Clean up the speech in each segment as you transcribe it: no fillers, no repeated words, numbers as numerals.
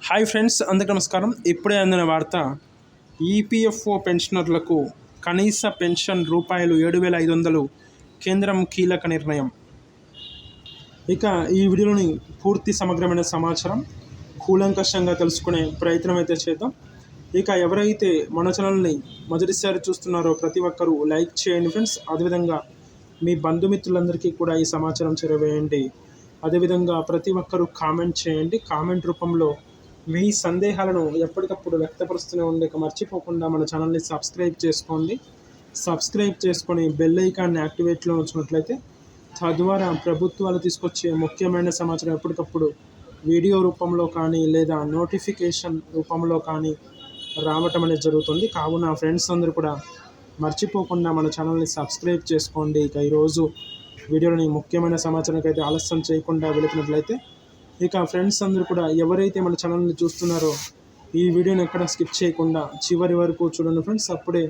Hi friends, అందరికీ నమస్కారం. ఇప్పుడే అందిన వార్త, ఈపీఎఫ్ఓ పెన్షనర్లకు కనీస పెన్షన్ రూపాయలు 7,500 కేంద్రం కీలక నిర్ణయం. ఇక ఈ వీడియోలోని పూర్తి సమగ్రమైన సమాచారం కూలంకషంగా తెలుసుకునే ప్రయత్నం అయితే చేద్దాం. ఇక ఎవరైతే మన ఛానల్ని మొదటిసారి చూస్తున్నారో ప్రతి ఒక్కరూ లైక్ చేయండి ఫ్రెండ్స్. అదేవిధంగా మీ బంధుమిత్రులందరికీ కూడా ఈ సమాచారం చేరవేయండి. అదేవిధంగా ప్రతి ఒక్కరూ కామెంట్ చేయండి. కామెంట్ రూపంలో మీ సందేహాలను ఎప్పటికప్పుడు వ్యక్తపరుస్తూనే ఉండే మర్చిపోకుండా మన ఛానల్ని సబ్స్క్రైబ్ చేసుకోండి. సబ్స్క్రైబ్ చేసుకొని బెల్ ఐకాన్ని యాక్టివేట్లో ఉంచినట్లయితే తద్వారా ప్రభుత్వాలు తీసుకొచ్చే ముఖ్యమైన సమాచారం ఎప్పటికప్పుడు వీడియో రూపంలో కానీ లేదా నోటిఫికేషన్ రూపంలో కానీ రావటం అనేది జరుగుతుంది. కావున ఫ్రెండ్స్ అందరూ కూడా మర్చిపోకుండా మన ఛానల్ని సబ్స్క్రైబ్ చేసుకోండి. ఇక ఈరోజు వీడియోని ముఖ్యమైన సమాచారానికి అయితే ఆలస్యం చేయకుండా వెళుతున్నట్లయితే, ఇక ఫ్రెండ్స్ అందరూ కూడా ఎవరైతే మన ఛానల్ని చూస్తున్నారో ఈ వీడియోని ఎక్కడ స్కిప్ చేయకుండా చివరి వరకు చూడండి ఫ్రెండ్స్. అప్పుడే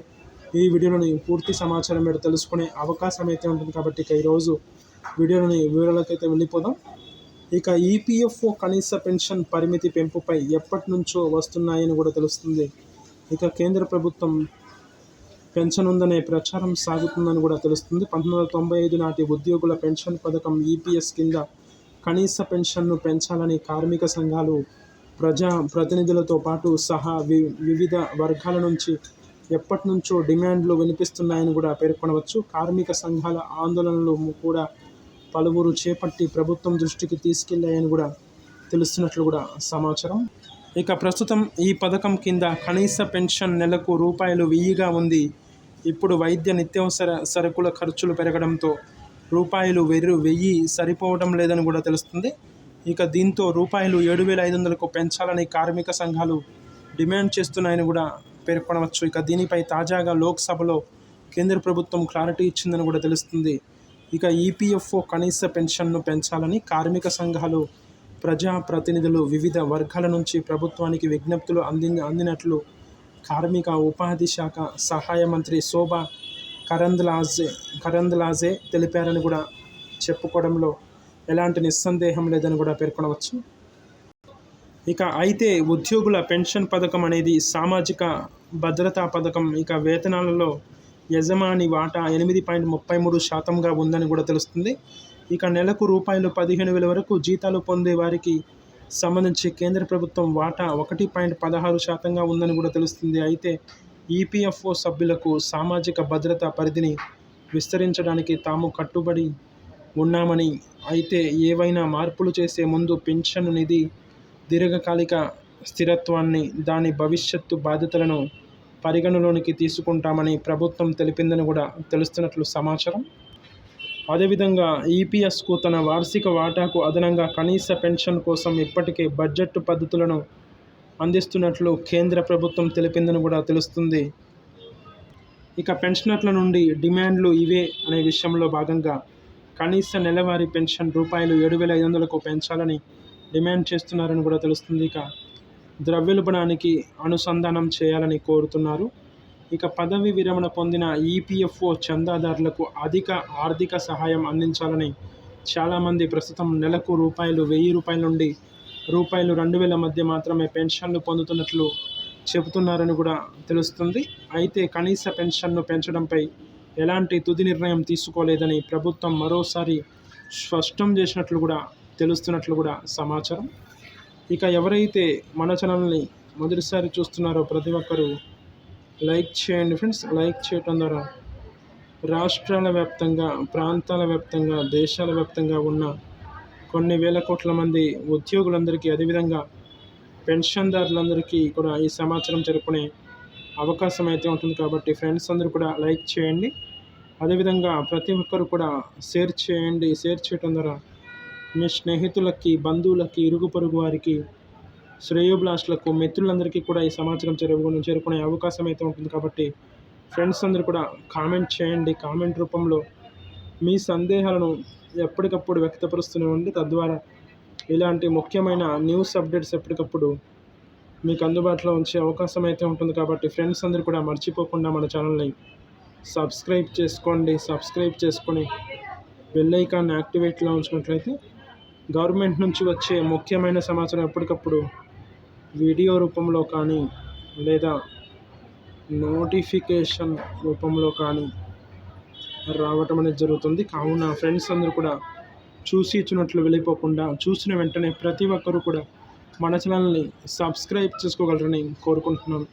ఈ వీడియోలోని పూర్తి సమాచారం మీరు తెలుసుకునే అవకాశం అయితే ఉంటుంది. కాబట్టి ఇక ఈరోజు వీడియోలోని వివరాలకైతే వెళ్ళిపోదాం. ఇక ఈపీఎఫ్ఓ కనీస పెన్షన్ పరిమితి పెంపుపై ఎప్పటి నుంచో వస్తున్నాయని కూడా తెలుస్తుంది. ఇక కేంద్ర ప్రభుత్వం పెన్షనుందనే ప్రచారం సాగుతుందని కూడా తెలుస్తుంది. 1995 నాటి ఉద్యోగుల పెన్షన్ పథకం ఈపీఎస్ కింద కనీస పెన్షన్ను పెంచాలని కార్మిక సంఘాలు, ప్రజా ప్రతినిధులతో పాటు సహా వివిధ వర్గాల నుంచి ఎప్పటి నుంచో డిమాండ్లు వినిపిస్తున్నాయని కూడా పేర్కొనవచ్చు. కార్మిక సంఘాల ఆందోళనలు కూడా పలువురు చేపట్టి ప్రభుత్వం దృష్టికి తీసుకెళ్లాయని కూడా తెలుస్తున్నట్లు కూడా సమాచారం. ఇక ప్రస్తుతం ఈ పథకం కింద కనీస పెన్షన్ నెలకు రూ.1000గా ఉంది. ఇప్పుడు వైద్య నిత్యావసర సరుకుల ఖర్చులు పెరగడంతో రూ.1000 సరిపోవడం లేదని కూడా తెలుస్తుంది. ఇక దీంతో రూపాయలు 7,500కు పెంచాలని కార్మిక సంఘాలు డిమాండ్ చేస్తున్నాయని కూడా పేర్కొనవచ్చు. ఇక దీనిపై తాజాగా లోక్సభలో కేంద్ర ప్రభుత్వం క్లారిటీ ఇచ్చిందని కూడా తెలుస్తుంది. ఇక ఈపీఎఫ్ఓ కనీస పెన్షన్ను పెంచాలని కార్మిక సంఘాలు, ప్రజా ప్రతినిధులు వివిధ వర్గాల నుంచి ప్రభుత్వానికి విజ్ఞప్తులు అందినట్లు కార్మిక ఉపాధి శాఖ సహాయ మంత్రి శోభా కరంద్లాజే తెలిపారని కూడా చెప్పుకోవడంలో ఎలాంటి నిస్సందేహం లేదని కూడా పేర్కొనవచ్చు. ఇక అయితే ఉద్యోగుల పెన్షన్ పథకం అనేది సామాజిక భద్రతా పథకం. ఇక వేతనాలలో యజమాని వాటా 8.33%గా ఉందని కూడా తెలుస్తుంది. ఇక నెలకు రూ.15,000 వరకు జీతాలు పొందే వారికి సంబంధించి కేంద్ర ప్రభుత్వం వాటా 1.16%గా ఉందని కూడా తెలుస్తుంది. అయితే ఈపీఎఫ్ఓ సభ్యులకు సామాజిక భద్రతా పరిధిని విస్తరించడానికి తాము కట్టుబడి ఉన్నామని, అయితే ఏవైనా మార్పులు చేసే ముందు పెన్షన్ నిధి దీర్ఘకాలిక స్థిరత్వాన్ని, దాని భవిష్యత్తు బాధ్యతలను పరిగణలోనికి తీసుకుంటామని ప్రభుత్వం తెలిపిందని కూడా తెలుస్తున్నట్లు సమాచారం. అదేవిధంగా ఈపీఎస్కు తన వార్షిక వాటాకు అదనంగా కనీస పెన్షన్ కోసం ఇప్పటికే బడ్జెట్ పద్ధతులను అందిస్తున్నట్లు కేంద్ర ప్రభుత్వం తెలిపిందని కూడా తెలుస్తుంది. ఇక పెన్షనర్ల నుండి డిమాండ్లు ఇవే అనే విషయంలో భాగంగా కనీస నెలవారీ పెన్షన్ రూపాయలు 7,500కు పెంచాలని డిమాండ్ చేస్తున్నారని కూడా తెలుస్తుంది. ఇక ద్రవ్యోల్బణానికి అనుసంధానం చేయాలని కోరుతున్నారు. ఇక పదవి విరమణ పొందిన ఈపీఎఫ్ఓ చందాదారులకు అధిక ఆర్థిక సహాయం అందించాలని చాలామంది ప్రస్తుతం నెలకు రూ.1,000 నుండి రూ.2,000 మధ్య మాత్రమే పెన్షన్లు పొందుతున్నట్లు చెబుతున్నారని కూడా తెలుస్తుంది. అయితే కనీస పెన్షన్ను పెంచడంపై ఎలాంటి తుది నిర్ణయం తీసుకోలేదని ప్రభుత్వం మరోసారి స్పష్టం చేసినట్లు కూడా తెలుస్తున్నట్లు కూడా సమాచారం. ఇక ఎవరైతే మన ఛానల్ని మొదటిసారి చూస్తున్నారో ప్రతి ఒక్కరూ లైక్ చేయండి ఫ్రెండ్స్. లైక్ చేయటం ద్వారా రాష్ట్రాల వ్యాప్తంగా, ప్రాంతాల వ్యాప్తంగా, దేశాల వ్యాప్తంగా ఉన్న కొన్ని వేల కోట్ల మంది ఉద్యోగులందరికీ, అదేవిధంగా పెన్షన్దారులందరికీ కూడా ఈ సమాచారం చేరుకునే అవకాశం అయితే ఉంటుంది. కాబట్టి ఫ్రెండ్స్ అందరూ కూడా లైక్ చేయండి. అదేవిధంగా ప్రతి ఒక్కరు కూడా షేర్ చేయండి. షేర్ చేయటం ద్వారా మీ స్నేహితులకి, బంధువులకి, ఇరుగు పొరుగు వారికి, శ్రేయోభిలాషులకు, మిత్రులందరికీ కూడా ఈ సమాచారం చేరుకునే అవకాశం అయితే ఉంటుంది. కాబట్టి ఫ్రెండ్స్ అందరూ కూడా కామెంట్ చేయండి. కామెంట్ రూపంలో మీ సందేహాలను ఎప్పటికప్పుడు వ్యక్తపరుస్తూనే ఉండి, తద్వారా ఇలాంటి ముఖ్యమైన న్యూస్ అప్డేట్స్ ఎప్పటికప్పుడు మీకు అందుబాటులో ఉంచే అవకాశం అయితే ఉంటుంది. కాబట్టి ఫ్రెండ్స్ అందరూ కూడా మర్చిపోకుండా మన ఛానల్ని సబ్స్క్రైబ్ చేసుకోండి. సబ్స్క్రైబ్ చేసుకొని బెల్ ఐకాన్ని యాక్టివేట్లో ఉంచినట్లయితే గవర్నమెంట్ నుంచి వచ్చే ముఖ్యమైన సమాచారం ఎప్పటికప్పుడు వీడియో రూపంలో కానీ లేదా నోటిఫికేషన్ రూపంలో కానీ రావటం అనేది జరుగుతుంది. కావున ఫ్రెండ్స్ అందరూ కూడా చూసి ఇచ్చినట్లు వెళ్ళిపోకుండా చూసిన వెంటనే ప్రతి ఒక్కరూ కూడా మన ఛానల్ని సబ్స్క్రైబ్ చేసుకోగలరని కోరుకుంటున్నాను.